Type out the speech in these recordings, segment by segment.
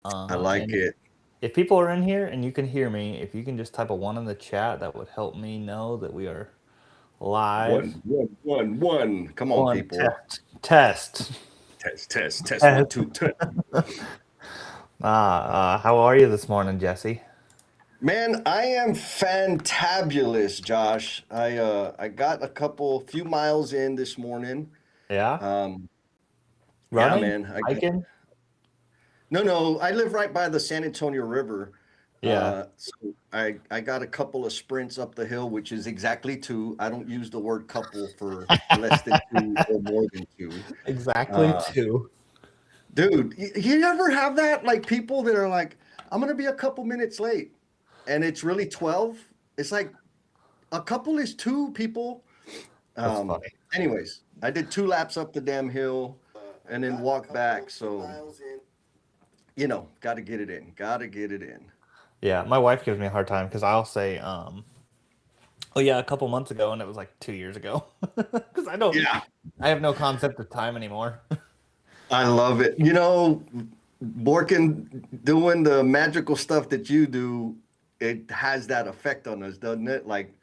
I like And it. if people are in here and you can hear me, if you can just type a one in the chat, that would help me know that we are live. One, one, one, one. Come on, One people. test. Test. One, Test. two, test. How are you this morning, Jesse? Man, I am fantabulous, Josh. I got few miles in this morning. Yeah, Um, yeah, running, man. hiking. No. I live right by the San Antonio River. Yeah, So I got a couple of sprints up the hill, which is exactly two. I don't use the word couple for less than two or more than two. exactly Uh, two. Dude, you ever have that? Like people that are like, I'm gonna be a couple minutes late, and it's really 12. It's like a couple is two people. That's Um, funny. anyways, I did 2 laps up the damn hill and then walked back. So, got to get it in. Got to get it in. Yeah, my wife gives me a hard time because I'll say, "Oh yeah, a couple months ago," and it was like 2 years ago. Because Yeah, I have no concept of time anymore. I love it. Working, doing the magical stuff that you do, it has that effect on us, doesn't it? Like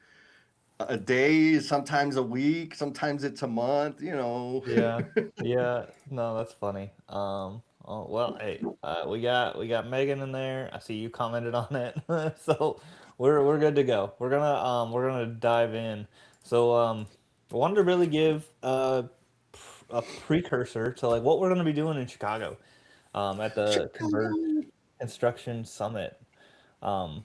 a day, sometimes a week, sometimes it's a month. Yeah, yeah. No, that's funny. Oh well, hey, we got Megan in there. I see you commented on it, so we're good to go. We're gonna dive in. So I wanted to really give a precursor to like what we're gonna be doing in Chicago, at the Converge Construction Summit. Um,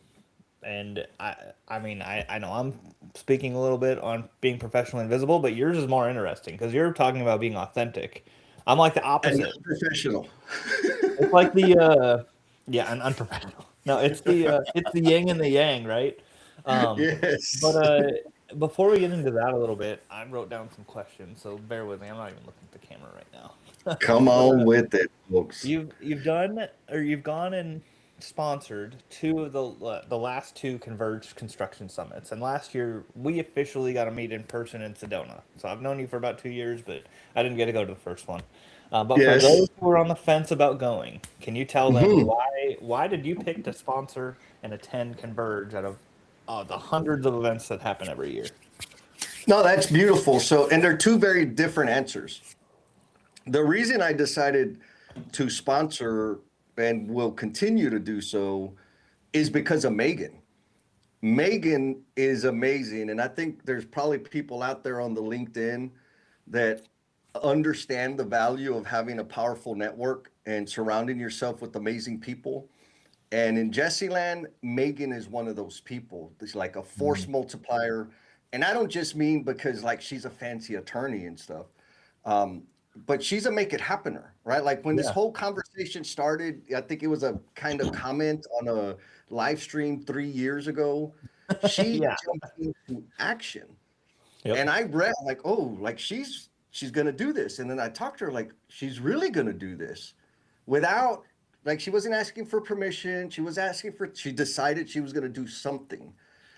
and I mean I know I'm speaking a little bit on being professionally invisible, but yours is more interesting because you're talking about being authentic. I'm like the And opposite. not professional. It's like the yeah, and unprofessional. No, it's the yin and the yang, right? But Yes. before we get into that a little bit, I wrote down some questions, so bear with me. I'm not even looking at the camera right now. Come But on with it, folks. you've done or you've gone and sponsored two of the last two Converged construction summits, and last year we officially got to meet in person in Sedona. So I've known you for about 2 years, but I didn't get to go to the first one. But for Yes. those who are on the fence about going, can you tell them Mhm. why did you pick to sponsor and attend Converge out of the hundreds of events that happen every year? No, that's beautiful. So, and they're two very different answers. The reason I decided to sponsor and will continue to do so is because of Megan. Megan is amazing. And I think there's probably people out there on the LinkedIn that understand the value of having a powerful network and surrounding yourself with amazing people. And in Jesse Land, Megan is one of those people. She's like a force Mm. multiplier. And I don't just mean because like she's a fancy attorney and stuff. Um, but she's a make it happener, right? Like when this Yeah. whole conversation started, I think it was a kind of comment on a live stream 3 years ago. She Yeah. jumped into action. Yep. And I read like, oh, like she's gonna do this. And then I talked to her like she's really gonna do this without like she wasn't asking for permission. She decided she was gonna do something.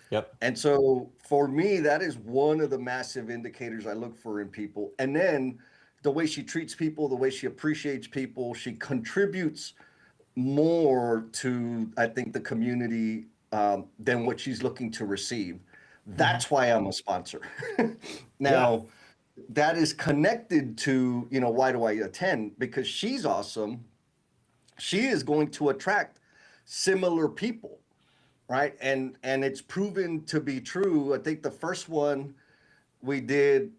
Yep. And so for me, that is one of the massive indicators I look for in people. And then the way she treats people, the way she appreciates people, she contributes more to, I think, the community than what she's looking to receive. Hmm. That's why I'm a sponsor. Yeah. Now, that is connected to, why do I attend? Because she's awesome. She is going to attract similar people, right? And it's proven to be true. I think the first one we did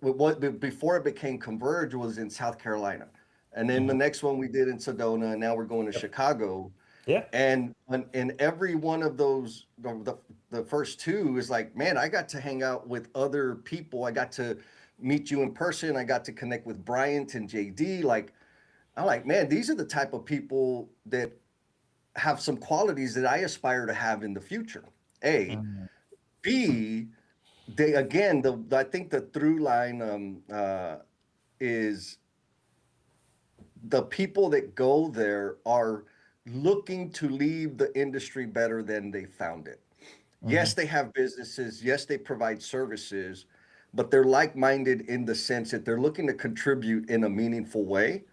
what before it became Converge was in South Carolina. And then the Hmm. next one we did in Sedona, and now we're going to Yep. Chicago. Yeah. And in every one of those, the first two is like, man, I got to hang out with other people. I got to meet you in person. I got to connect with Bryant and JD. Like, I'm like, man, these are the type of people that have some qualities that I aspire to have in the future. A, Mhm. B, they again, I think the through line is the people that go there are looking to leave the industry better than they found it. Mhm. Yes, they have businesses. Yes, they provide services, but they're like minded in the sense that they're looking to contribute in a meaningful way.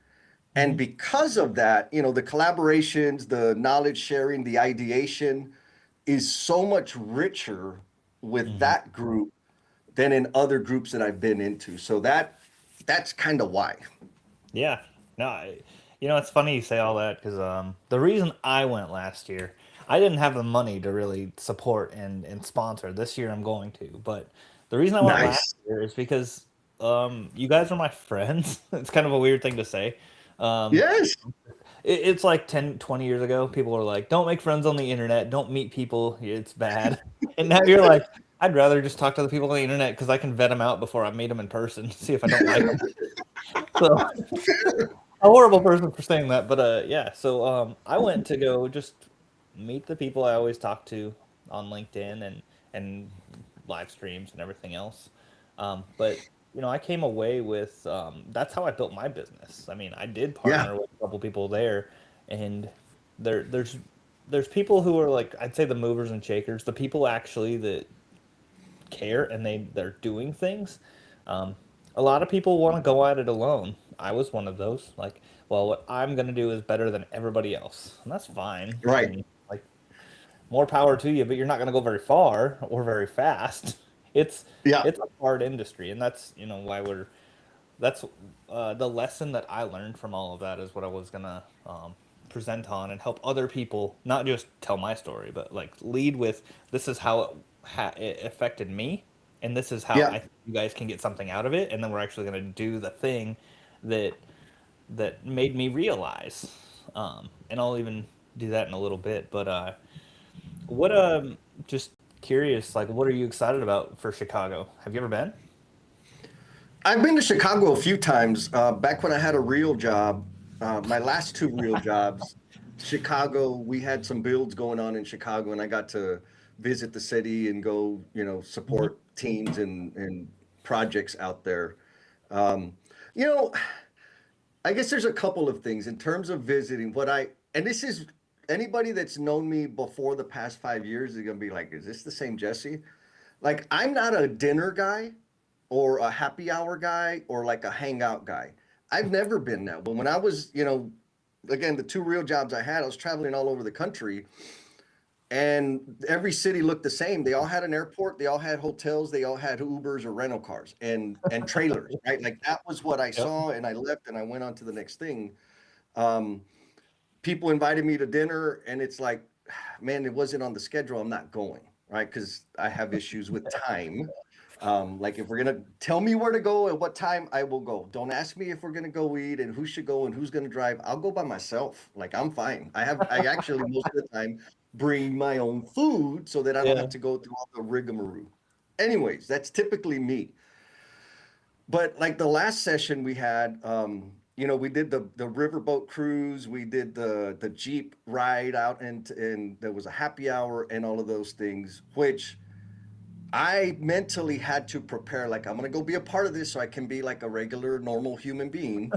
And Mm-hmm. because of that, the collaborations, the knowledge sharing, the ideation is so much richer with Mm-hmm. that group than in other groups that I've been into. So that's kind of why. Yeah. No, it's funny you say all that because the reason I went last year, I didn't have the money to really support and sponsor. This year I'm going to, but the reason I went last Nice. year is because you guys are my friends. It's kind of a weird thing to say. Um, Yes. it's like 10, 20 years ago. People were like, "Don't make friends on the internet. Don't meet people. It's bad." And now you're like, "I'd rather just talk to the people on the internet because I can vet them out before I meet them in person, see if I don't like them." So a horrible person for saying that, but yeah. So I went to go just meet the people I always talk to on LinkedIn and live streams and everything else. But I came away with that's how I built my business. I mean, I did Yeah. partner with a couple people there, and there's people who are like I'd say the movers and shakers, the people actually that care and they're doing things. Um, a lot of people want to go at it alone. I was one of those. Like, well, what I'm gonna do is better than everybody else, and that's fine. Right. And like, more power to you, but you're not gonna go very far or very fast. It's Yeah. it's a hard industry, and that's why that's the lesson that I learned from all of that is what I was gonna present on and help other people not just tell my story, but like lead with this is how it affected me, and this is how Yeah. I think you guys can get something out of it, and then we're actually gonna do the thing that made me realize, and I'll even do that in a little bit. But what just curious, like what are you excited about for Chicago? Have you ever been? I've been to Chicago a few times. Back when I had a real job, my last two real jobs, Chicago, we had some builds going on in Chicago, and I got to visit the city and go, Hmm. support teams and projects out there. Um, you know, I guess there's a couple of things in terms of visiting. And this is anybody that's known me before the past 5 years is gonna be like, is this the same Jesse? Like, I'm not a dinner guy or a happy hour guy or like a hangout guy. I've never been that. But when I was, again, the two real jobs I had, I was traveling all over the country and every city looked the same. They all had an airport, they all had hotels, they all had Ubers or rental cars and trailers, right? Like that was what I Yep. saw and I left and I went on to the next thing. Um, People invited me to dinner and it's like, man, it wasn't on the schedule. I'm not going, right? Because I have issues with time. Like if we're gonna tell me where to go at what time, I will go. Don't ask me if we're gonna go eat and who should go and who's gonna drive. I'll go by myself. Like I'm fine. I actually most of the time bring my own food so that I don't Yeah. have to go through all the rigmarole. Anyways, that's typically me. But like the last session we had, we did the riverboat cruise, we did the Jeep ride out and there was a happy hour and all of those things, which I mentally had to prepare like I'm gonna go be a part of this so I can be like a regular normal human being.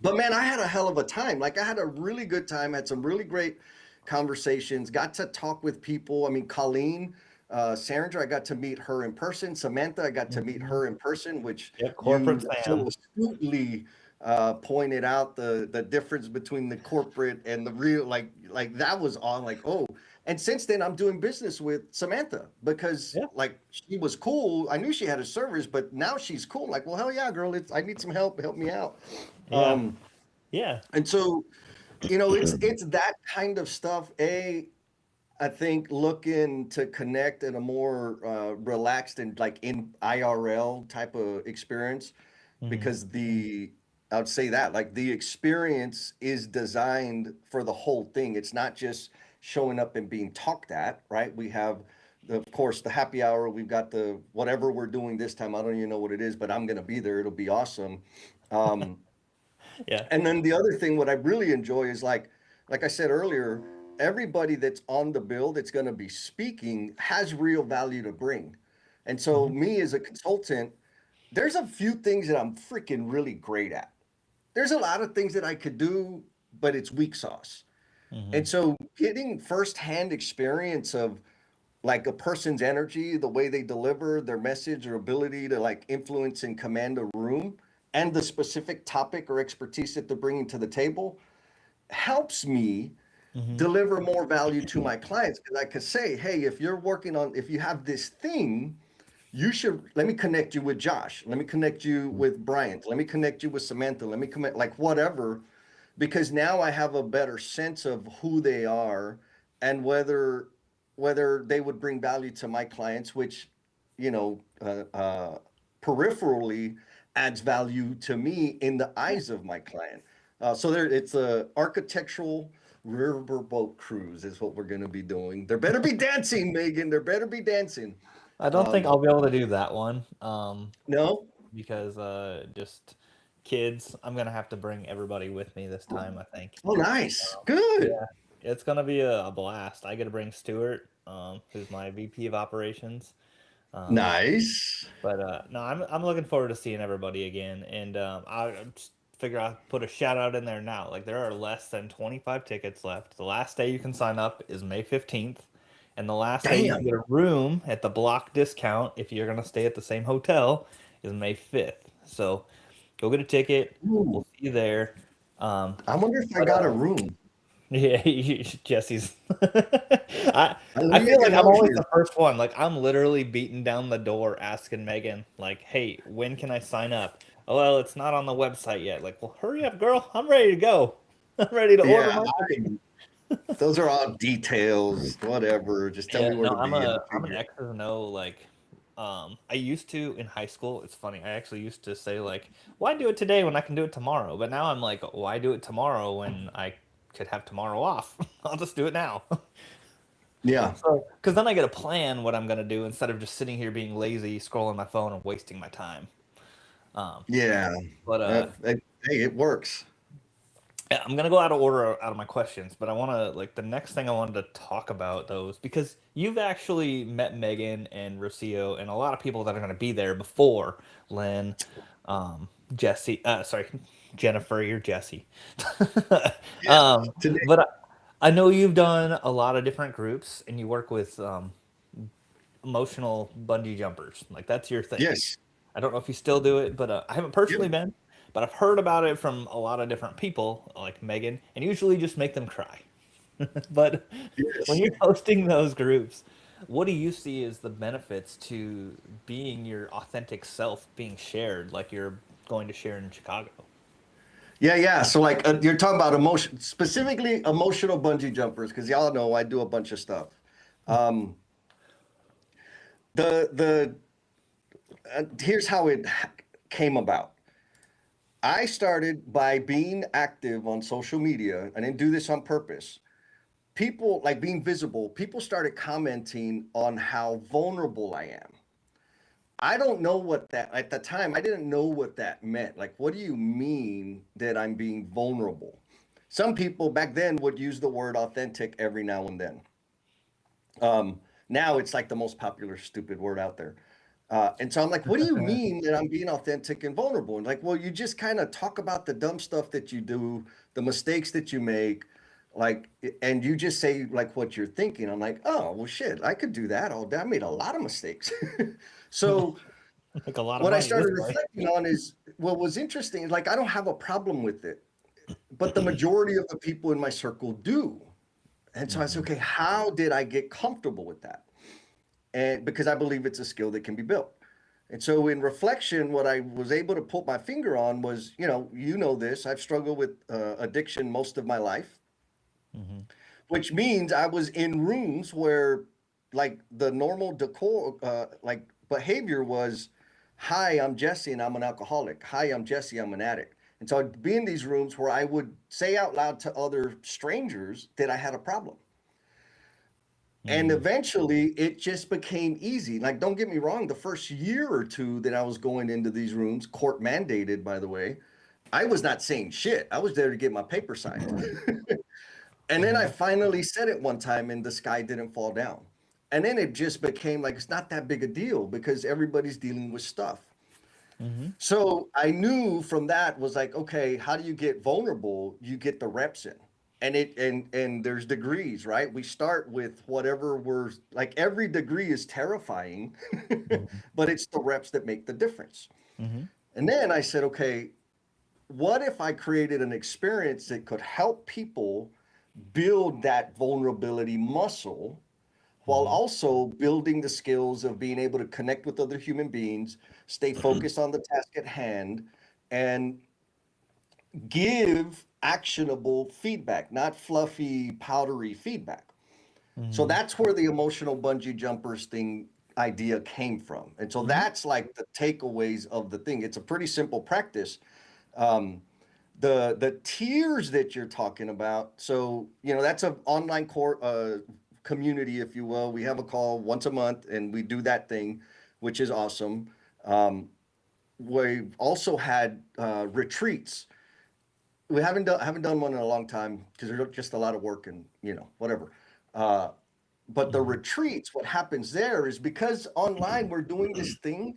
But man, I had a hell of a time. Like I had a really good time, had some really great conversations, got to talk with people. I mean, Colleen, Sandra, I got to meet her in person. Samantha, I got to meet Mhm. her in person, which Yep, corporate you so Sam. astutely pointed out the difference between the corporate and the real. Like that was on like, oh. And since then, I'm doing business with Samantha because Yeah. like she was cool. I knew she had a service, but now she's cool. Like, well, hell yeah, girl. I need some help. Help me out. Yeah. Um, Yeah. and so, it's that kind of stuff. I think looking to connect in a more relaxed and like in IRL type of experience, Hmm. because I would say that like the experience is designed for the whole thing. It's not just showing up and being talked at, right? We have, of course, the happy hour. We've got the whatever we're doing this time. I don't even know what it is, but I'm gonna be there. It'll be awesome. Um, Yeah. and then the other thing, what I really enjoy is like I said earlier, everybody that's on the bill that's going to be speaking has real value to bring. And so, Hmm. me as a consultant, there's a few things that I'm freaking really great at. There's a lot of things that I could do, but it's weak sauce. Hmm. And so, getting firsthand experience of like a person's energy, the way they deliver their message, or ability to like influence and command a room and the specific topic or expertise that they're bringing to the table helps me Mm-hmm. deliver more value to my clients. Because I could say, hey, if you have this thing, you should let me connect you with Josh. Let me connect you with Bryant. Let me connect you with Samantha. Let me connect, like whatever, because now I have a better sense of who they are and whether they would bring value to my clients, which, you know, peripherally adds value to me in the eyes of my client. So there, it's a architectural riverboat cruise is what we're going to be doing. There better be dancing, Megan. There better be dancing. I don't think Um, I'll be able to do that one. no? Because just kids, I'm gonna have to bring everybody with me this time, I think. Oh, nice. Yeah, Good. it's gonna be a blast. I get to bring Stuart, who's my VP of operations. Um, Nice. but no, I'm looking forward to seeing everybody again, and I just figure I'll put a shout out in there now. Like there are less than 25 tickets left. The last day you can sign up is May 15th, and the last day you can Damn. get a room at the block discount if you're gonna stay at the same hotel is May 5th. So go get a ticket. We'll Ooh, see you there. Um, I wonder if I but got a room. yeah, Jesse's. I Let I me feel make a like I'm note always here. the first one. Like I'm literally beating down the door asking Megan, like, "Hey, when can I sign up?" Oh, well, it's not on the website yet. Like, well, hurry up, girl. I'm ready to go. I'm ready to order Yeah, my ticket. those are all details, whatever. Just tell Yeah, me where no, to be and I'll I'm an figure it. X's and O. Like, I used to in high school. It's funny. I actually used to say like, "Why do it today when I can do it tomorrow?" But now I'm like, "Why do it tomorrow when I could have tomorrow off? I'll just do it now." Yeah, So, because then I get a plan what I'm gonna do instead of just sitting here being lazy, scrolling my phone and wasting my time. Um, yeah. but Hey, it works. yeah, I'm gonna go out of order out of my questions. But I want to like the next thing I wanted to talk about those because you've actually met Megan and Rocio and a lot of people that are gonna be there before Lynn, Jesse. Sorry, Jennifer. You're Jesse. Yeah. um, Today. but I know you've done a lot of different groups and you work with emotional bungee jumpers. Like that's your thing. Yes. I don't know if you still do it, but I haven't Yep. personally been, but I've heard about it from a lot of different people, like Megan, and usually just make them cry. But when Yes. you're hosting those groups, what do you see as the benefits to being your authentic self being shared, like you're going to share in Chicago? Yeah, yeah. So like you're talking about emotion, specifically emotional bungee jumpers, because y'all know I do a bunch of stuff. Um, the here's how it came about. I started by being active on social media. I didn't do this on purpose. People like being visible. People started commenting on how vulnerable I am. I don't know what that at the time. I didn't know what that meant. Like, what do you mean that I'm being vulnerable? Some people back then would use the word authentic every now and then. Um, Now it's like the most popular stupid word out there. And so I'm like, what do you mean that I'm being authentic and vulnerable? And like, well, you just kind of talk about the dumb stuff that you do, the mistakes that you make, like, and you just say like what you're thinking. I'm like, oh, well, shit, I could do that all day. I made a lot of mistakes. So Make a lot of what I money this started way. reflecting on is what was interesting is like, I don't have a problem with it, but the majority of the people in my circle do. And so I said, Hmm. okay, how did I get comfortable with that? And because I believe it's a skill that can be built. And so in reflection, what I was able to put my finger on was, you know this, I've struggled with addiction most of my life, Hmm. which means I was in rooms where like the normal decor, like behavior was, hi, I'm Jesse and I'm an alcoholic. Hi, I'm Jesse, I'm an addict. And so I'd be in these rooms where I would say out loud to other strangers that I had a problem. And Hmm. eventually it just became easy. Like, don't get me wrong, the first year or two that I was going into these rooms, court mandated, by the way, I was not saying shit. I was there to get my paper signed. And then I Hmm. finally said it one time and the sky didn't fall down. And then it just became like it's not that big a deal because everybody's dealing with stuff. Hmm. So I knew from that was like, okay, how do you get vulnerable? You get the reps in. And there's degrees, right? We start with whatever we're like every degree is terrifying, Hmm. but it's the reps that make the difference. Hmm. And then I said, okay, what if I created an experience that could help people build that vulnerability muscle while Mm-hmm. also building the skills of being able to connect with other human beings, stay focused on the task at hand, and give actionable feedback, not fluffy, powdery feedback. So Mm-hmm. that's where the emotional bungee jumpers thing idea came from. And so Mm-hmm. that's like the takeaways of the thing. It's a pretty simple practice. Um, the tiers that you're talking about, so that's an online core community, if you will. We have a call once a month and we do that thing, which is awesome. um, we've also had retreats. We haven't done one in a long time because there's just a lot of work and whatever. uh, but the Mm-hmm. retreats, what happens there is because online we're doing this thing,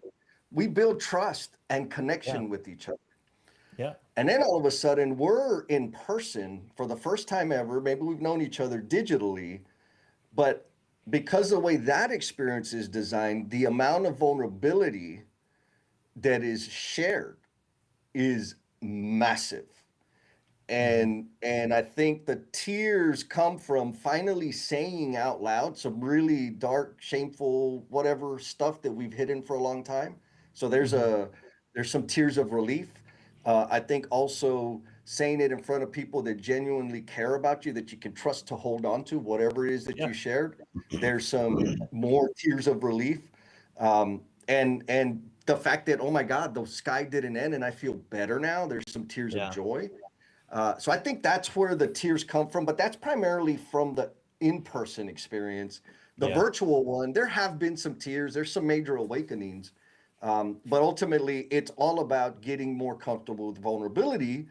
we build trust and Yeah. connection with each other. Yeah. And then all of a sudden, we're in person for the first time ever. Maybe we've known each other digitally, but because of the way that experience is designed, the amount of vulnerability that is shared is massive. Mm-hmm. And I think the tears come from finally saying out loud some really dark, shameful, whatever stuff that we've hidden for a long time. So Mm-hmm. there's some tears of relief. I think also saying it in front of people that genuinely care about you, that you can trust to hold on to whatever it is that Yeah. you shared. There's some more tears of relief. And the fact that, oh my God, the sky didn't end and I feel better now. There's some tears of Yeah. joy. So I think that's where the tears come from, but that's primarily from the in-person experience. The Yeah. virtual one, there have been some tears, there's some major awakenings, but ultimately it's all about getting more comfortable with vulnerability,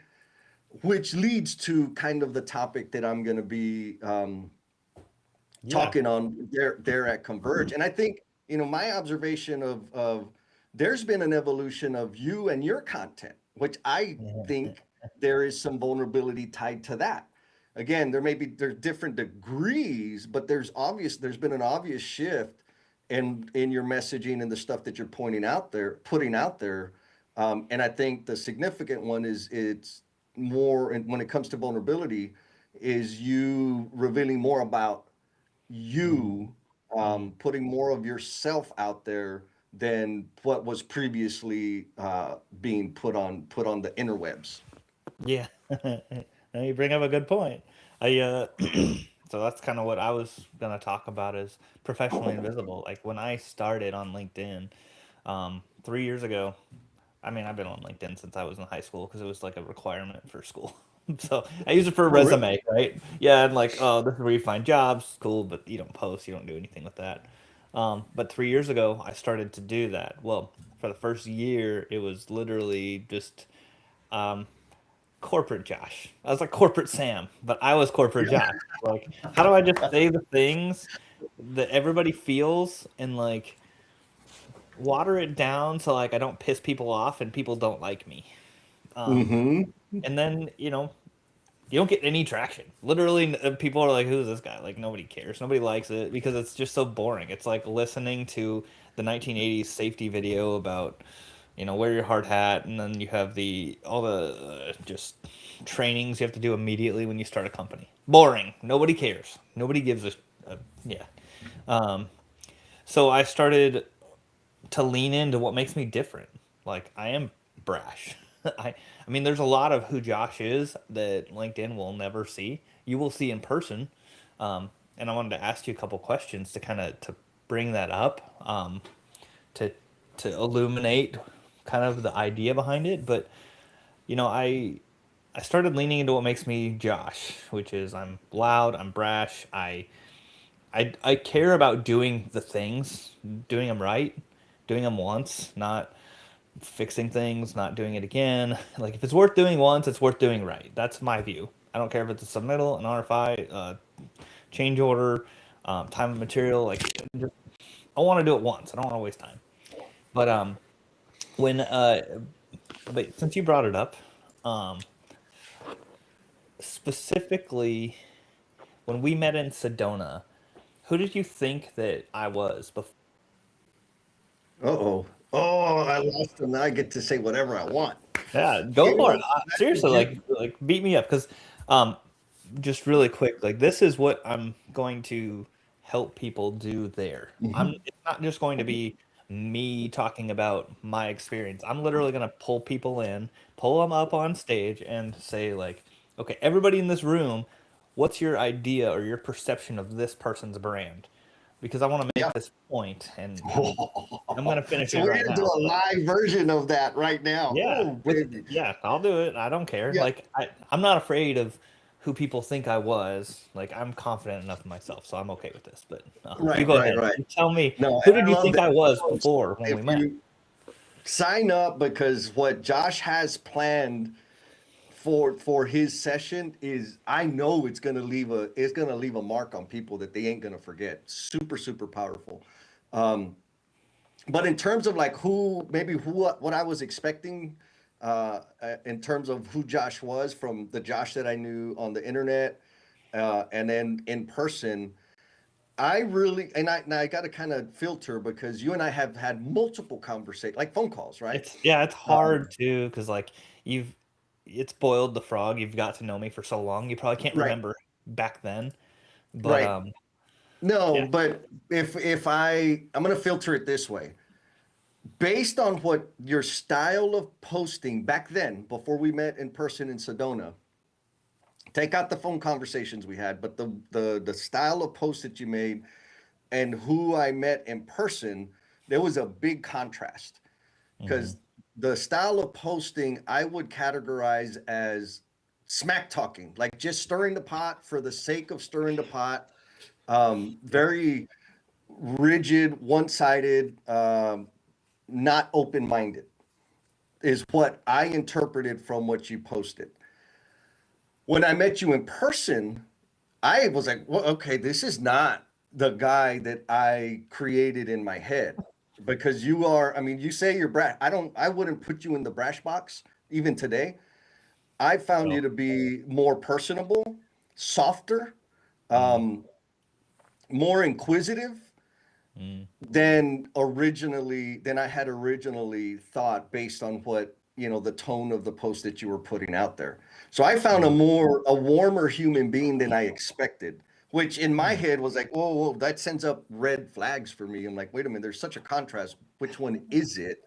which leads to kind of the topic that I'm going to be Yeah. talking on there at Converge. And I think, my observation of there's been an evolution of you and your content, which I Yeah. think there is some vulnerability tied to that. Again, there's different degrees, but there's been an obvious shift in your messaging and the stuff that you're putting out there. And I think the significant one is it's more, and when it comes to vulnerability, is you revealing more about Mm-hmm. you, Mm-hmm. putting more of yourself out there than what was previously being put on the interwebs. Yeah. Now you bring up a good point. I so that's kind of what I was gonna talk about is professionally invisible. Like when I started on LinkedIn, 3 years ago. I mean, I've been on LinkedIn since I was in high school because it was like a requirement for school. So I use it for a Oh, really? resume, right? Yeah, and like, oh, this is where you find jobs. Cool, but you don't post, you don't do anything with that. But 3 years ago, I started to do that. Well, for the first year, it was literally just um, corporate Josh. I was like corporate Sam, but I was corporate Josh. Like, how do I just say the things that everybody feels and like water it down so like I don't piss people off and people don't like me. Um, Mm-hmm. and then you don't get any traction. Literally, people are like, "Who's this guy?" Like nobody cares, nobody likes it because it's just so boring. It's like listening to the 1980s safety video about wear your hard hat, and then you have the all the just trainings you have to do immediately when you start a company. Boring. Nobody cares. Nobody gives a yeah. Um, so I started to lean into what makes me different. Like I am brash. I mean there's a lot of who Josh is that LinkedIn will never see. You will see in person. And I wanted to ask you a couple questions to kind of to bring that up, to illuminate kind of the idea behind it. But you know, I started leaning into what makes me Josh, which is I'm loud, I'm brash, I care about doing the things, doing them right, doing them once, not fixing things, not doing it again. Like if it's worth doing once, it's worth doing right. That's my view. I don't care if it's a submittal, an RFI, change order, time and material. Like just, I want to do it once. I don't want to waste time. But when but since you brought it up, um, specifically when we met in Sedona, who did you think that I was before? Uh-oh. Oh, I lost them. Now I get to say whatever I want. Yeah, go You for it. know, Seriously, like beat me up because um just really quick, like this is what I'm going to help people do there. Mhm. It's not just going to be me talking about my experience. I'm literally going to pull people in, pull them up on stage and say like, okay, everybody in this room, what's your idea or your perception of this person's brand? Because I want to Yeah. make this point and I'm going to finish So it we're right gonna do now. a But live version of that right now. yeah, Oh, baby. yeah, I'll do it. I don't care. Yeah. Like I'm not afraid of who people think I was. Like I'm confident enough in myself, so I'm okay with this. But you Right, go right, ahead. right. You tell me, No, who and did I you love think I that. was So before when we if met? you sign up, because what Josh has planned for his session is, I know it's gonna leave a mark on people that they ain't gonna forget. Super, super powerful. Um, but in terms of like what I was expecting, in terms of who Josh was from the Josh that I knew on the internet, and then in person, I really, and I got to kind of filter because you and I have had multiple conversations, like phone calls, right? It's Um, hard too, because like you've it's boiled the frog. You've got to know me for so long. You probably can't right, remember back then, but right. No, yeah, but if I'm gonna filter it this way, based on what your style of posting back then, before we met in person in Sedona, take out the phone conversations we had, but the style of post that you made and who I met in person, there was a big contrast hmm because the style of posting I would categorize as smack talking, like just stirring the pot for the sake of stirring the pot. Very rigid, one-sided, not open-minded is what I interpreted from what you posted. When I met you in person, I was like, well, okay, this is not the guy that I created in my head, because you are, I mean, you say you're brash. I wouldn't put you in the brash box even today. I found you so to be more personable, softer, mm, um, more inquisitive mm, than I had originally thought, based on what, the tone of the post that you were putting out there. So I found mm, a warmer human being than I expected, which in my mm. head was like, whoa, whoa, that sends up red flags for me. I'm like, wait a minute, there's such a contrast. Which one is it?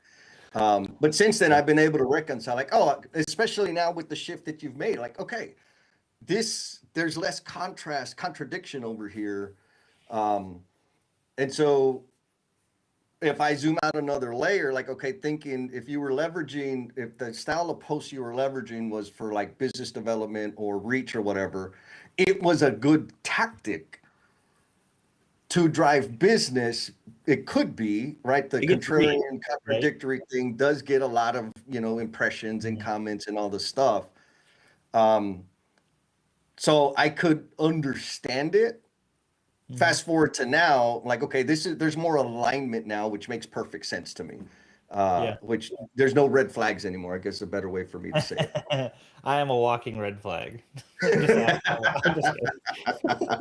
But since then, Yeah. I've been able to reconcile, like, oh, especially now with the shift that you've made, like, okay, there's less contradiction over here. Um, and so if I zoom out another layer, like, okay, thinking if the style of post you were leveraging was for like business development or reach or whatever, it was a good tactic to drive business. It could be, right? The It gets reach, contrarian, right? contradictory thing does get a lot of, impressions and Mhm, comments and all this stuff. Um, so I could understand it. mhm. Fast forward to now, like, okay, there's more alignment now, which makes perfect sense to me. Yeah. Which there's no red flags anymore, I guess, is a better way for me to say it. I am a walking red flag. Just ask I'm just kidding.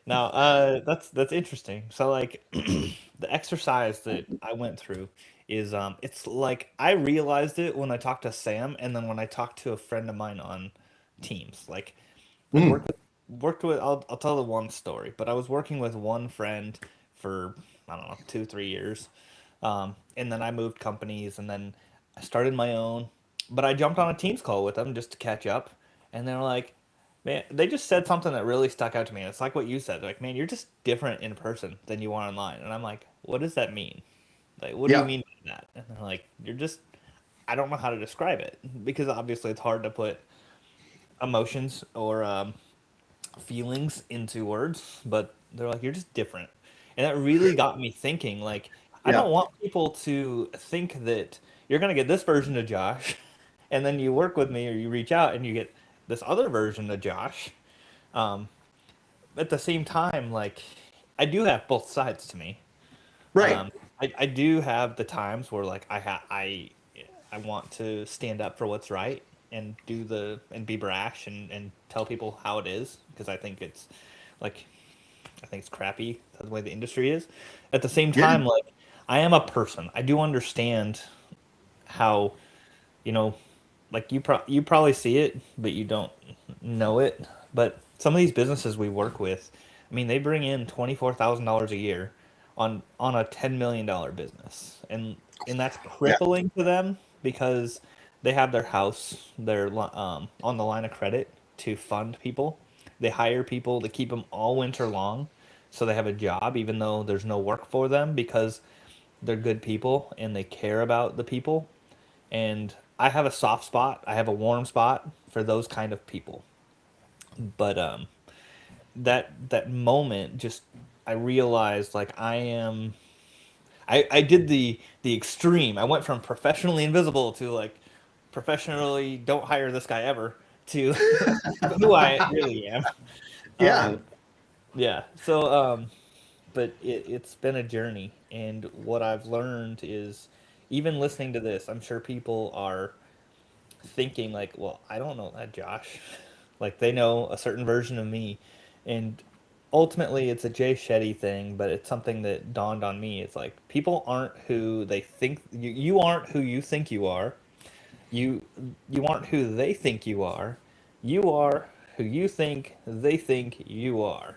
Now, that's interesting. So like the exercise that I went through is it's like I realized it when I talked to Sam and then when I talked to a friend of mine on Teams. Like I'd Mm, worked with I'll tell the one story, but I was working with one friend for I don't know, 2, 3 years. And then I moved companies and then I started my own. But I jumped on a Teams call with them just to catch up. And they were like, man, they just said something that really stuck out to me. It's like what you said. They're like, man, you're just different in person than you are online. And I'm like, what does that mean? Like, what do you yeah, mean by that? And they're like, you're just, I don't know how to describe it because obviously it's hard to put emotions or feelings into words, but they're like, you're just different. And that really got me thinking, like, I yeah, don't want people to think that you're going to get this version of Josh, and then you work with me or you reach out and you get this other version of Josh. Um, at the same time, like, I do have both sides to me. right. Um, I do have the times where like I want to stand up for what's right and and be brash and tell people how it is because like I think it's crappy the way the industry is. At the same Yeah, time, like I am a person. I do understand how, you know, like you probably see it, but you don't know it. But some of these businesses we work with, I mean, they bring in $24,000 a year on a $10 million business, and that's Yeah. crippling to them because they have their house, on the line of credit to fund people. They hire people to keep them all winter long, so they have a job even though there's no work for them because they're good people and they care about the people. And I have a soft spot, I have a warm spot for those kind of people. But that moment just, I realized like I did the extreme. I went from professionally invisible to like professionally don't hire this guy ever to who I really am. Yeah. Um, yeah. So but it's been a journey, and what I've learned is, even listening to this, I'm sure people are thinking like, well, I don't know that Josh. Like they know a certain version of me, and ultimately it's a Jay Shetty thing, but it's something that dawned on me. It's like people aren't who they think you aren't who you think you are. You you aren't who they think you are. You are who you think they think you are.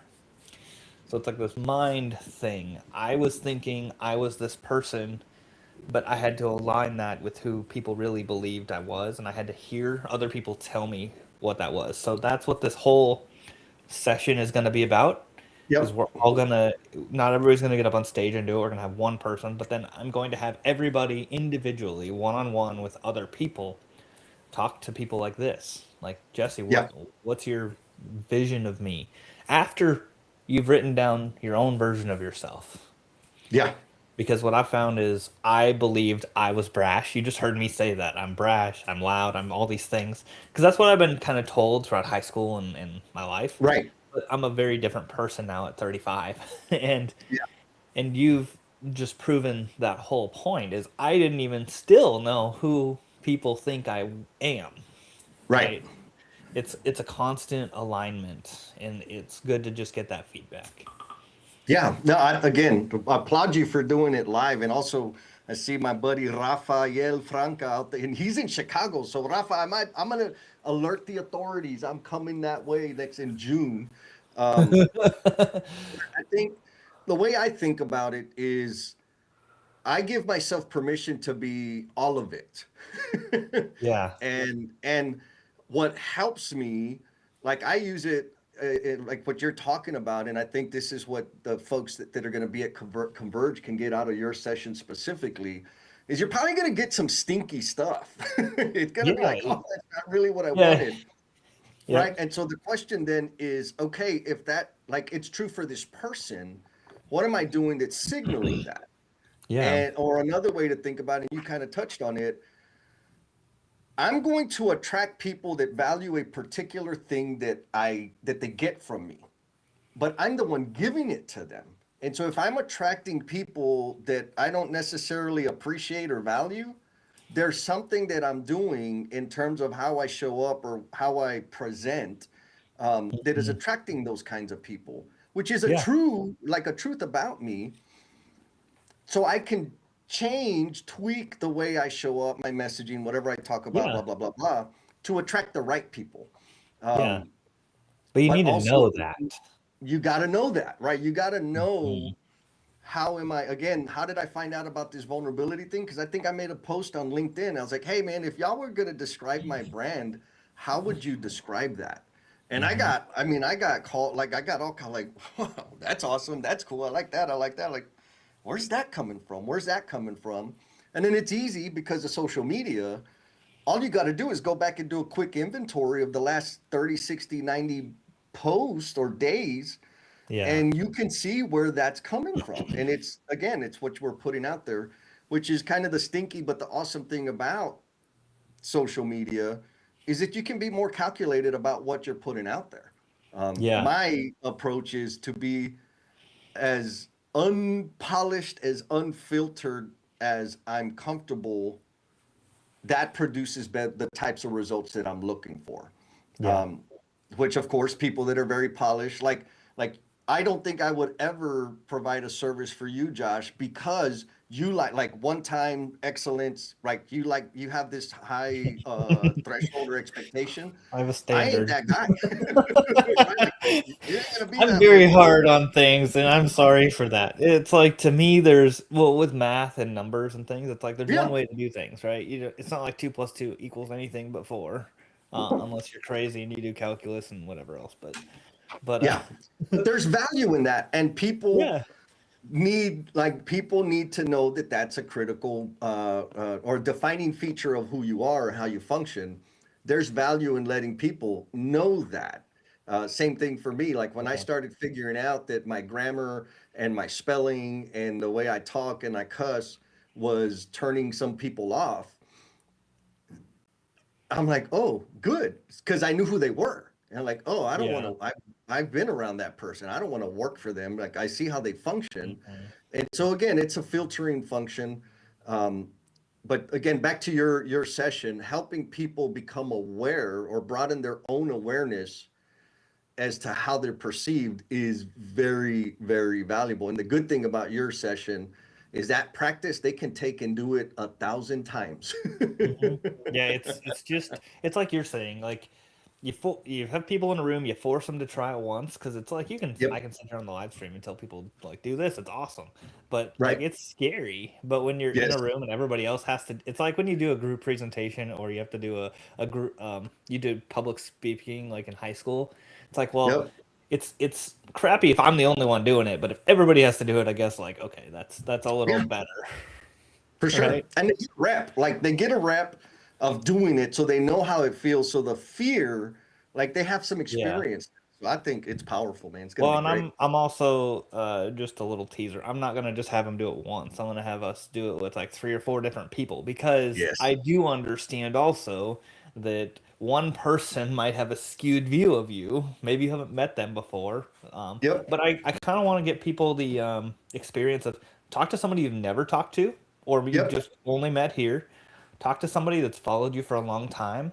So it's like this mind thing. I was thinking I was this person, but I had to align that with who people really believed I was, and I had to hear other people tell me what that was. So that's what this whole session is going to be about. Is Yep. we're all gonna, not everybody's gonna get up on stage and do it. We're gonna have one person, but then I'm going to have everybody individually, one on one with other people, talk to people like this. Like Jesse, Yeah. what's your vision of me after you've written down your own version of yourself? Yeah. Because what I found is I believed I was brash. You just heard me say that. I'm brash, I'm loud, I'm all these things. Because that's what I've been kind of told throughout high school and my life. Right. But I'm a very different person now at 35. and Yeah. and you've just proven that whole point is I didn't even still know who people think I am, Right. right? It's a constant alignment, and it's good to just get that feedback. Yeah. No, again, I applaud you for doing it live. And also, I see my buddy Rafael Franca out there, and he's in Chicago. So, Rafa, I'm gonna alert the authorities. I'm coming that way next in June. Um, I think the way I think about it is I give myself permission to be all of it. Yeah. And what helps me, like I use it, like what you're talking about, and I think this is what the folks that are going to be at Converge can get out of your session specifically, is you're probably going to get some stinky stuff. It's going to be Yeah. like, oh, that's not really what I Yeah. wanted, right? Yep. And so the question then is, okay, if that, like, it's true for this person, what am I doing that's signaling that? Yeah. And or another way to think about it, and you kind of touched on it, I'm going to attract people that value a particular thing that they get from me, but I'm the one giving it to them. And so if I'm attracting people that I don't necessarily appreciate or value, there's something that I'm doing in terms of how I show up or how I present, that is Mhm. attracting those kinds of people, which is a Yeah. true, like a truth about me. So I can change, tweak the way I show up, my messaging, whatever I talk about, Yeah. blah, blah, blah, blah, to attract the right people. Yeah. Um, But you but need to also, know that. you got to know that, right? You got to know, Mhm. how am I, again, how did I find out about this vulnerability thing? Because I think I made a post on LinkedIn. I was like, hey, man, if y'all were going to describe my brand, how would you describe that? And Mhm. I got called, like, I got all kind of like, wow, that's awesome. That's cool. I like that. I like that. Like, where's that coming from? Where's that coming from? And then it's easy because of social media. All you got to do is go back and do a quick inventory of the last 30, 60, 90 posts or days, Yeah. and you can see where that's coming from. And it's, again, it's what we're putting out there, which is kind of the stinky but the awesome thing about social media, is that you can be more calculated about what you're putting out there. Yeah. My approach is to be as unpolished, as unfiltered as I'm comfortable. That produces the types of results that I'm looking for. Yeah. Um, which, of course, people that are very polished, like I don't think I would ever provide a service for you, Josh, because you like one time excellence, like you have this high threshold or expectation. I have a I ain't standard. that guy. Right? Like it ain't gonna be I'm that way very for me. hard on things, and I'm sorry for that. It's like to me, there's well with math and numbers and things. It's like there's one Yeah, way to do things, right? It's not like 2 + 2 equals anything but 4, unless you're crazy and you do calculus and whatever else. But yeah. But there's value in that, and yeah, people need to know that that's a critical or defining feature of who you are or how you function. There's value in letting people know that. Same thing for me. Like when I yeah, started figuring out that my grammar and my spelling and the way I talk and I cuss was turning some people off, I'm like, oh, good, because I knew who they were. And I'm like, oh, I don't want yeah. to. I've been around that person. I don't want to work for them. Like I see how they function, Mhm. and so again, it's a filtering function. Um, but again, back to your session, helping people become aware or broaden their own awareness as to how they're perceived is very, very valuable. And the good thing about your session is that practice they can take and do it 1,000 times. Mhm. Yeah, it's just it's like you're saying, like you have people in a room, you force them to try it once because it's like I Yep. can sit here on the live stream and tell people like do this, it's awesome, but like Right. it's scary. But when you're in Yes. a room and everybody else has to, it's like when you do a group presentation or you have to do a group you do public speaking like in high school. It's like well, Yep. it's crappy if I'm the only one doing it, but if everybody has to do it, I guess like okay, that's a little Yeah. better, For sure. right? And they get a rep, like they get a rep of doing it so they know how it feels. So the fear, like they have some Yeah. experience. So I think it's powerful, man. It's gonna Well, be and great. I'm also just a little teaser. I'm not gonna just have them do it once. I'm gonna have us do it with like 3 or 4 different people because Yes. I do understand also that one person might have a skewed view of you. Maybe you haven't met them before, Yep. but I kind of want to get people the experience of talk to somebody you've never talked to or you've Yep. just only met here. Talk to somebody that's followed you for a long time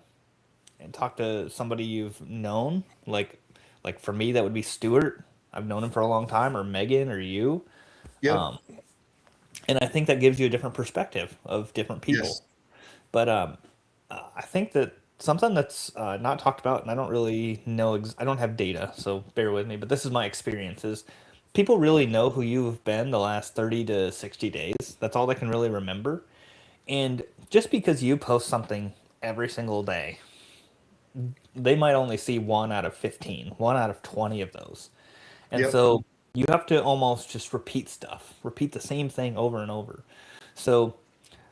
and talk to somebody you've known, like for me that would be Stuart. I've known him for a long time, or Megan, or you, Yep. um, and I think that gives you a different perspective of different people. Yes. But I think that something that's not talked about, and I don't really know, I don't have data, so bear with me. But this is my experience: is people really know who you've been the last 30 to 60 days. That's all they can really remember. And just because you post something every single day they might only see 1 out of 15, 1 out of 20 of those. And Yep. so you have to almost just repeat stuff, repeat the same thing over and over. So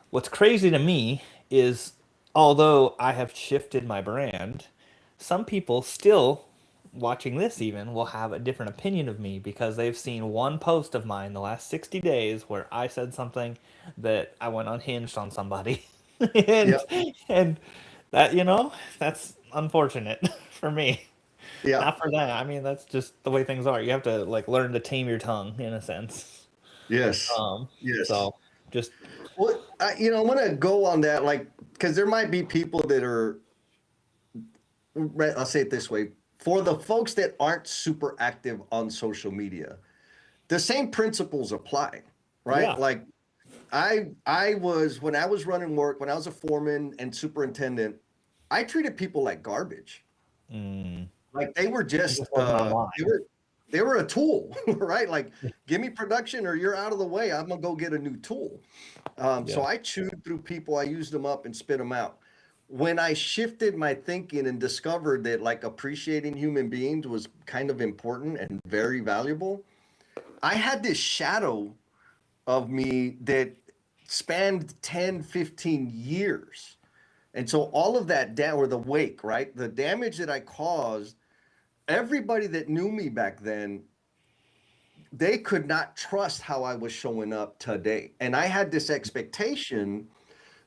what's crazy to me is although I have shifted my brand, some people still watching this even will have a different opinion of me because they've seen one post of mine the last 60 days where I said something that I went unhinged on somebody. and Yep. and that that's unfortunate for me. Yeah. Not for them. I mean, that's just the way things are. You have to like learn to tame your tongue in a sense. Yes. Um, Yes. so just Well, I want to go on that, like, because there might be people that are, I'll say it this way, for the folks that aren't super active on social media, the same principles apply, right? yeah. Like I was when I was running work, when I was a foreman and superintendent, I treated people like garbage. Mm, Like they were it just just wasn't online. they were a tool, right? Like give me production or you're out of the way. I'm gonna go get a new tool. So Yeah. I chewed through people, I used them up and spit them out. When I shifted my thinking and discovered that like appreciating human beings was kind of important and very valuable, I had this shadow of me that spanned 10, 15 years. And so all of that down or the wake, right? The damage that I caused, everybody that knew me back then, they could not trust how I was showing up today. And I had this expectation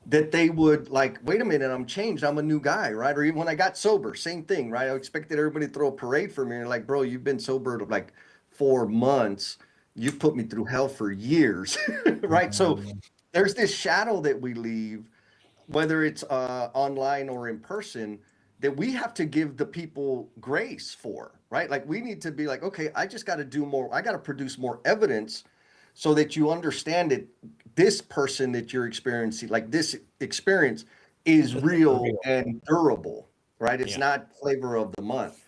that they would like, wait a minute, I'm changed. I'm a new guy, right? Or even when I got sober, same thing, right? I expected everybody to throw a parade for me. And like, bro, you've been sober like 4 months. You've put me through hell for years, right? So Mm, there's this shadow that we leave, whether it's online or in person, that we have to give the people grace for, right? Like we need to be like, okay, I just got to do more. I got to produce more evidence so that you understand that this person that you're experiencing, like this experience, is This is for real real. and durable, right? It's Yeah. not flavor of the month.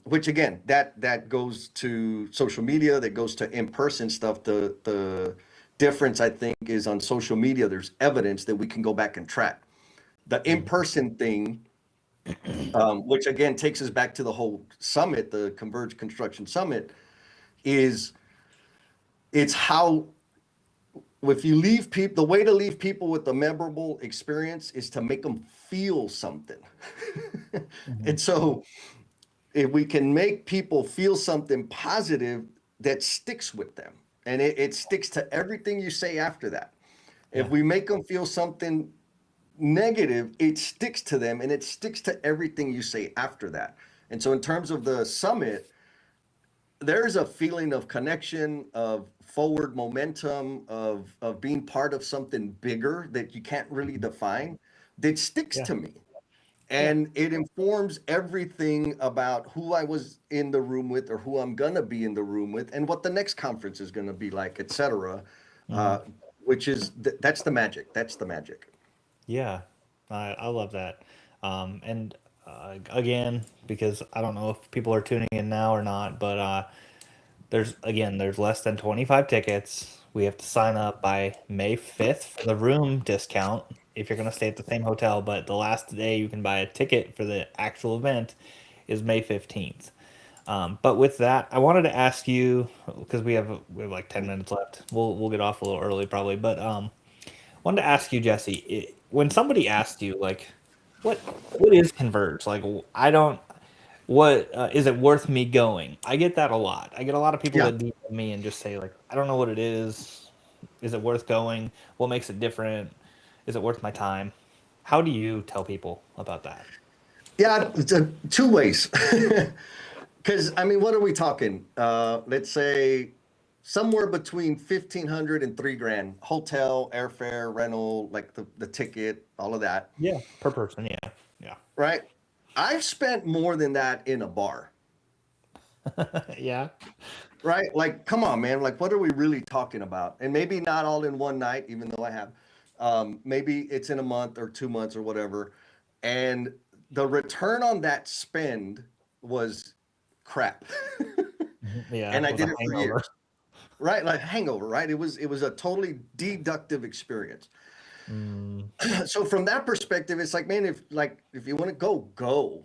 Which again, that goes to social media, that goes to in-person stuff. The difference I think is on social media, there's evidence that we can go back and track. The Mhm. in-person thing, which again takes us back to the whole summit, the Converge Construction Summit, is it's how if you leave people, the way to leave people with a memorable experience is to make them feel something. Mhm. And so if we can make people feel something positive, that sticks with them, and it sticks to everything you say after that. If Yeah. we make them feel something negative, it sticks to them, and it sticks to everything you say after that. And so in terms of the summit, there's a feeling of connection, of forward momentum, of being part of something bigger that you can't really Mhm. define, that sticks Yeah. to me. Yeah. And it informs everything about who I was in the room with, or who I'm gonna be in the room with, and what the next conference is gonna be like, et cetera. Mhm. Uh, which is that's the magic. That's the magic. Yeah, I love that. And again, because I don't know if people are tuning in now or not, but there's less than 25 tickets. We have to sign up by May 5th for the room discount if you're going to stay at the same hotel, but the last day you can buy a ticket for the actual event is May 15th. But with that, I wanted to ask you because we have like 10 minutes left. We'll get off a little early probably, but wanted to ask you, Jesse, when somebody asks you like, what what is Converge? Like, I don't. What is it worth me going? I get that a lot. I get a lot of people Yeah. that DM me and just say like, I don't know what it is. Is it worth going? What makes it different? Is it worth my time? How do you tell people about that? Yeah, it's two ways. Because I mean, what are we talking? Let's say somewhere between 1,500 and 3 grand. Hotel, airfare, rental, like the ticket, all of that, Yeah, per person. Yeah, yeah, right? I've spent more than that in a bar, yeah, right? Like, come on, man. Like, what are we really talking about? And maybe not all in one night, even though I have. Maybe it's in a month or 2 months or whatever. And the return on that spend was crap. mhm, yeah. And I With a did it for hangover. years. Right, like hangover, right? It was a totally deductive experience. Mm, So from that perspective, it's like, man, if you want to go, go.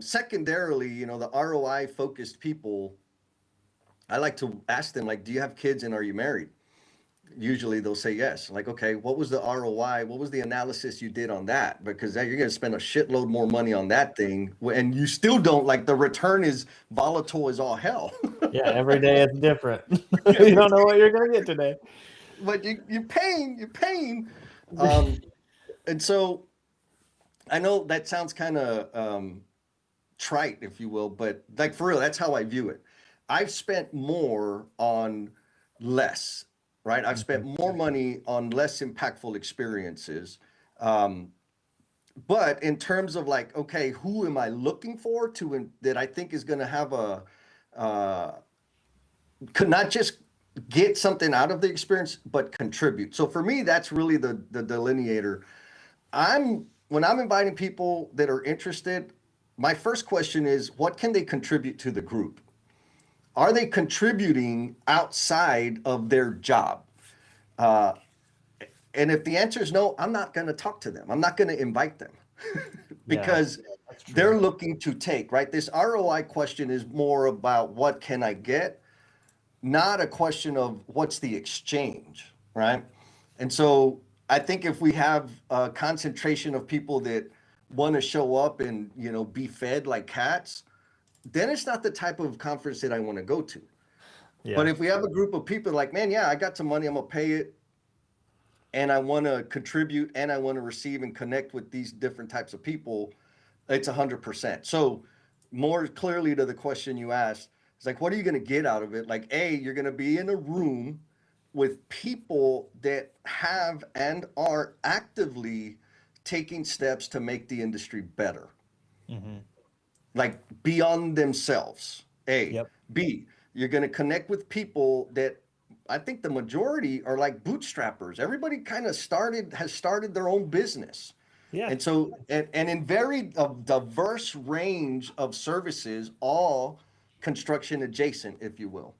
Secondarily, the ROI focused people, I like to ask them, like, do you have kids and are you married? Usually they'll say yes. Like, okay, what was the ROI? What was the analysis you did on that? Because you're going to spend a shitload more money on that thing, and you still don't, like, the return is volatile as all hell. yeah, every day it's different. You don't know what you're gonna get today. But you're paying. Um, and so I know that sounds kind of trite, if you will, but like for real, that's how I view it. I've spent more on less, right? I've Mhm. spent more money on less impactful experiences. Um, but in terms of like, okay, who am I looking for that I think is going to have uh, could not just get something out of the experience, but contribute. So for me, that's really the delineator. When I'm inviting people that are interested, my first question is, what can they contribute to the group? Are they contributing outside of their job? Uh, and if the answer is no, I'm not going to talk to them. I'm not going to invite them Yeah, because that's true. they're looking to take, right? This ROI question is more about what can I get, not a question of what's the exchange, right? And so I think if we have a concentration of people that want to show up and be fed like cats, then it's not the type of conference that I want to go to. But Yeah. if we have a group of people like, man, yeah, I got some money, I'm gonna pay it, and I want to contribute, and I want to receive and connect with these different types of people, it's 100%. So more clearly to the question you asked, it's like, what are you going to get out of it? Like, you're going to be in a room with people that have and are actively taking steps to make the industry better, Hmm. like beyond themselves. A, Yep. B, you're going to connect with people that I think the majority are like bootstrappers. Everybody kind of has started their own business. Yeah. And so, and in very diverse range of services, all construction adjacent, if you will.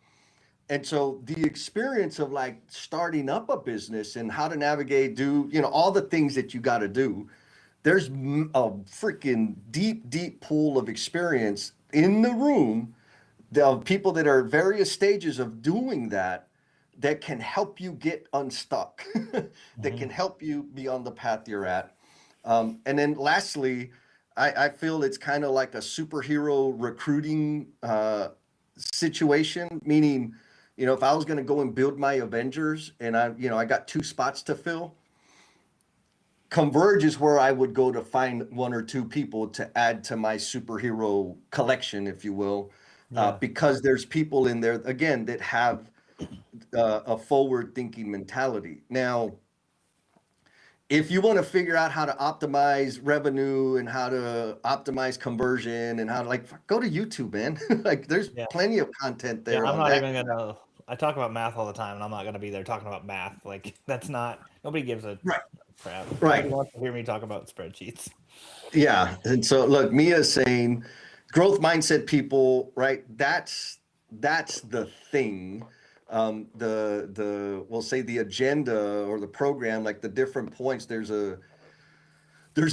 And so the experience of like starting up a business and how to navigate, do, all the things that you got to do, there's a freaking deep, deep pool of experience in the room of people that are at various stages of doing that that can help you get unstuck, that Hmm. can help you be on the path you're at. And then lastly, I feel it's kind of like a superhero recruiting situation, meaning, if I was going to go and build my Avengers and I got 2 spots to fill, Converge is where I would go to find 1 or 2 people to add to my superhero collection, if you will, Yeah. because there's people in there, again, that have a forward thinking mentality. Now, if you want to figure out how to optimize revenue and how to optimize conversion and how to, like, go to YouTube, man. Like, there's Yeah. plenty of content Yeah. there I'm on not that. even gonna. I talk about math all the time, and I'm not gonna be there talking about math. Like that's not. Nobody gives a Right. crap. Nobody Right. wants to hear me talk about spreadsheets. Yeah. And so look, Mia's saying growth mindset people, right? That's the thing. We'll say the agenda or the program, like the different points, there's a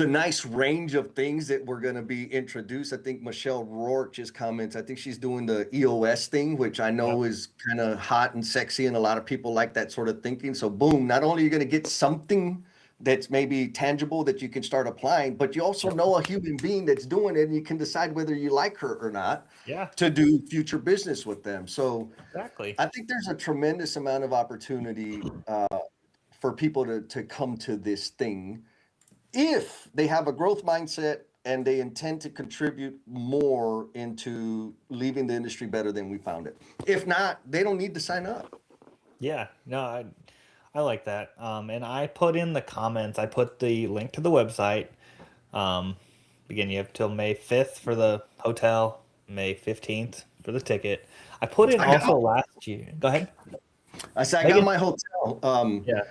nice range of things that we're going to be introduced. I think Michelle Rourke just comments. I think she's doing the EOS thing, which I Yep. know is kind of hot and sexy, and a lot of people like that sort of thinking. So, boom, not only are you going to get something that's maybe tangible that you can start applying, but you also Yep. know a human being that's doing it, and you can decide whether you like her or not Yeah. to do future business with them. So, Exactly. I think there's a tremendous amount of opportunity for people to come to this thing if they have a growth mindset and they intend to contribute more into leaving the industry better than we found it. If not, they don't need to sign up. Yeah. No. I like that. And I put in the comments. I put the link to the website. Um, Again, you have till May 5th for the hotel, May 15th for the ticket. I put in I got, also last year. Go ahead, I said, I got Megan. my hotel. Yeah,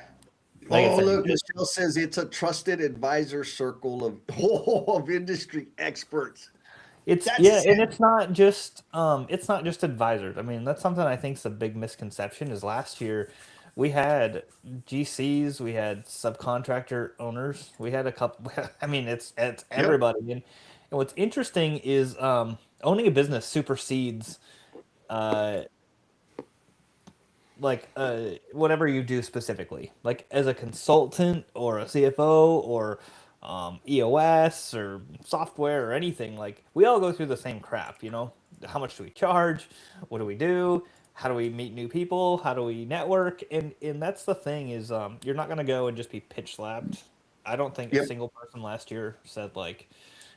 Megan Oh, said you look, did. Michelle says it's a trusted advisor circle of, of industry experts. It's yeah, That's and it. it's not just advisors. I mean, that's something I think is a big misconception. Is last year we had GCs, we had subcontractor owners, we had a couple. I mean, it's Yep. everybody. And what's interesting is owning a business supersedes uh, whatever you do specifically, like as a consultant or a CFO or EOS or software or anything. Like we all go through the same crap, you know. How much do we charge? What do we do? How do we meet new people? How do we network? And that's the thing is you're not gonna go and just be pitch slapped. I don't think a Yep. single person last year said like,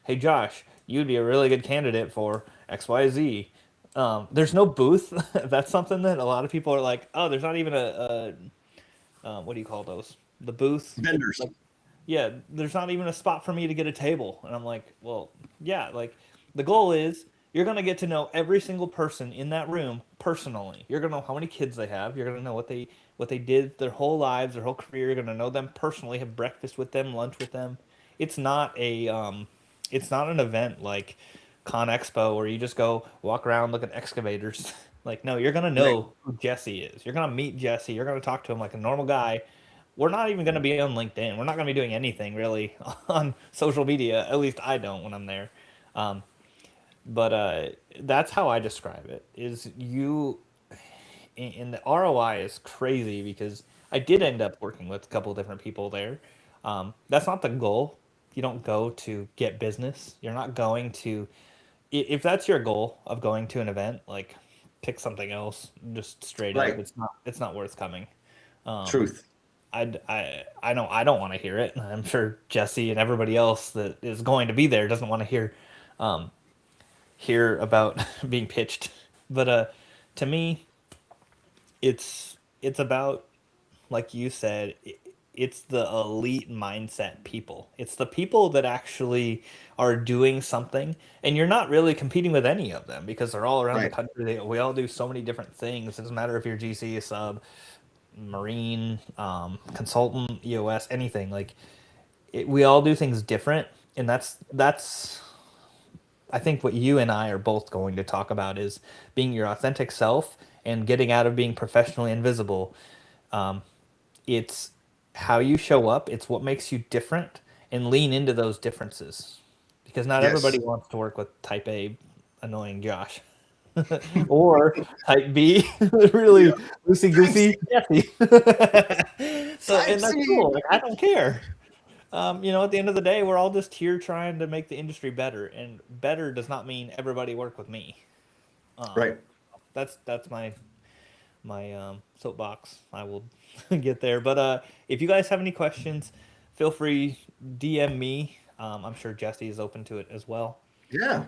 "Hey Josh, you'd be a really good candidate for XYZ." There's no booth. That's something that a lot of people are like, oh, there's not even what do you call those? The booth. Vendors. Like, yeah, there's not even a spot for me to get a table. And I'm like, well, yeah, like the goal is you're gonna get to know every single person in that room personally. You're gonna know how many kids they have. You're gonna know what they did their whole lives, their whole career. You're gonna know them personally, have breakfast with them, lunch with them. It's not a it's not an event like Con Expo where you just go walk around look at excavators. Like no, you're gonna Right. know who Jesse is. You're gonna meet Jesse. You're gonna talk to him like a normal guy. We're not even gonna be on LinkedIn. We're not gonna be doing anything really on social media. At least I don't when I'm there. Um, but that's how I describe it. Is you and the ROI is crazy because I did end up working with a couple of different people there. That's not the goal. You don't go to get business. You're not going to if that's your goal of going to an event, like pick something else. Just straight up, Right. it's not worth coming. Um, Truth. I know I don't want to hear it. I'm sure Jesse and everybody else that is going to be there doesn't want to um, hear about being pitched. But to me, it's about like you said. it's the elite mindset people. It's the people that actually are doing something, and you're not really competing with any of them because they're all around the Right. country. We all do so many different things. It doesn't matter if you're GC, sub, Marine, consultant, EOS, anything. Like we all do things different, and that's I think what you and I are both going to talk about is being your authentic self and getting out of being professionally invisible. It's how you show up, it's what makes you different, and lean into those differences. Because not everybody Yes. wants to work with type A annoying Josh. Or type B Yeah. really loosey Type C. goosey Jesse. So Type and that's C. cool. Like I don't care. At the end of the day, we're all just here trying to make the industry better, and better does not mean everybody work with me. Um, Right. that's my soapbox. I will get there. But if you guys have any questions, feel free DM me. I'm sure Jesse is open to it as well, Yeah.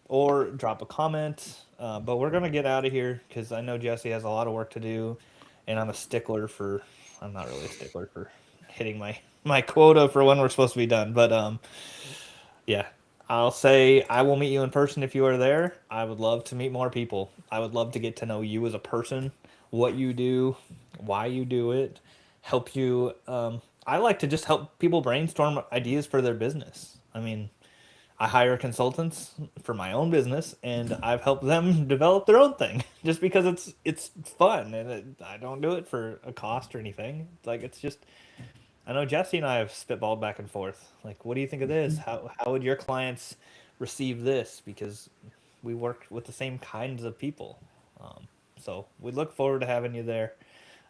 or drop a comment. But we're gonna get out of here because I know Jesse has a lot of work to do, and I'm a stickler for. I'm not really a stickler for hitting my quota for when we're supposed to be done. But yeah. I'll say I will meet you in person if you are there. I would love to meet more people. I would love to get to know you as a person, what you do, why you do it, help you. I like to just help people brainstorm ideas for their business. I mean, I hire consultants for my own business, and I've helped them develop their own thing just because it's fun, and I don't do it for a cost or anything. Like it's just I know Jesse and I have spitballed back and forth. Like, what do you think of this? How would your clients receive this? Because we work with the same kinds of people. So we look forward to having you there.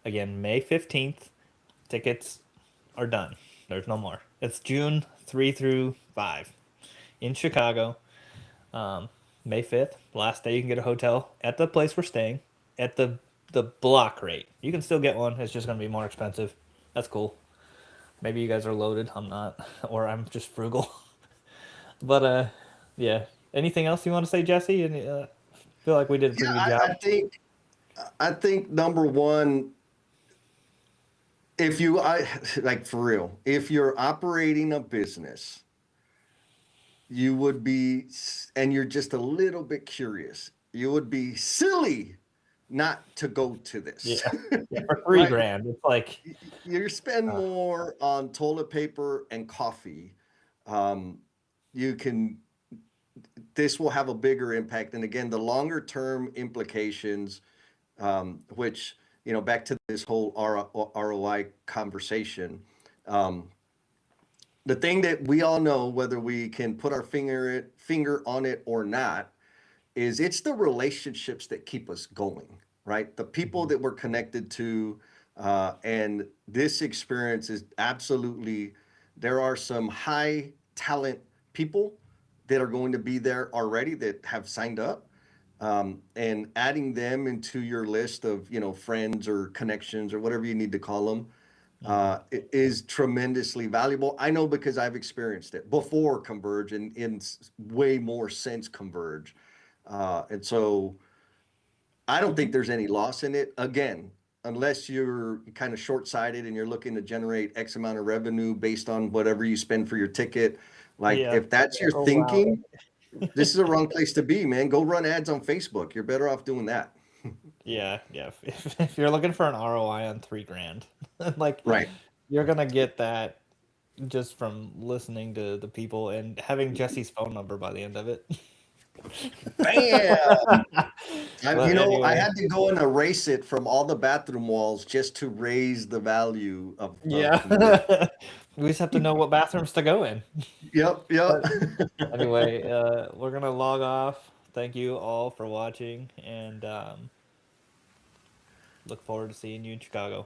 Again, May 15th. Tickets are done. There's no more. It's June 3 through 5 in Chicago. May 5th, last day you can get a hotel at the place we're staying at the block rate. You can still get one. It's just going to be more expensive. That's cool. Maybe you guys are loaded. I'm not, or I'm just frugal. But yeah. Anything else you want to say, Jesse? And feel like we did a Yeah. pretty good I job. think number one, if you I like for real, if you're operating a business, you would be, and you're just a little bit curious, you would be silly not to go to this. Yeah, yeah. For three Right? grand, it's like, You spend uh, more on toilet paper and coffee. Um, you can, this will have a bigger impact. And again, the longer term implications, which, back to this whole ROI conversation, um, the thing that we all know, whether we can put our finger on it or not, is it's the relationships that keep us going, right? The people Mhm. that we're connected to, and this experience is absolutely. There are some high talent people that are going to be there already that have signed up, and adding them into your list of friends or connections or whatever you need to call them Mhm. is tremendously valuable. I know because I've experienced it before Converge and in way more since Converge. And so I don't think there's any loss in it. Again, unless you're kind of short-sighted and you're looking to generate X amount of revenue based on whatever you spend for your ticket. Like Yeah. if that's Yeah. your Oh wow. thinking, this is a wrong place to be, man. Go run ads on Facebook. You're better off doing that. Yeah, yeah. If you're looking for an ROI on 3 grand, like Right. you're gonna get that just from listening to the people and having Jesse's phone number by the end of it. Bam. But I anyway, had to go and erase it from all the bathroom walls just to raise the value of yeah. Converge. We just have to know what bathrooms to go in. Yep, yep. But anyway, we're gonna log off. Thank you all for watching, and look forward to seeing you in Chicago.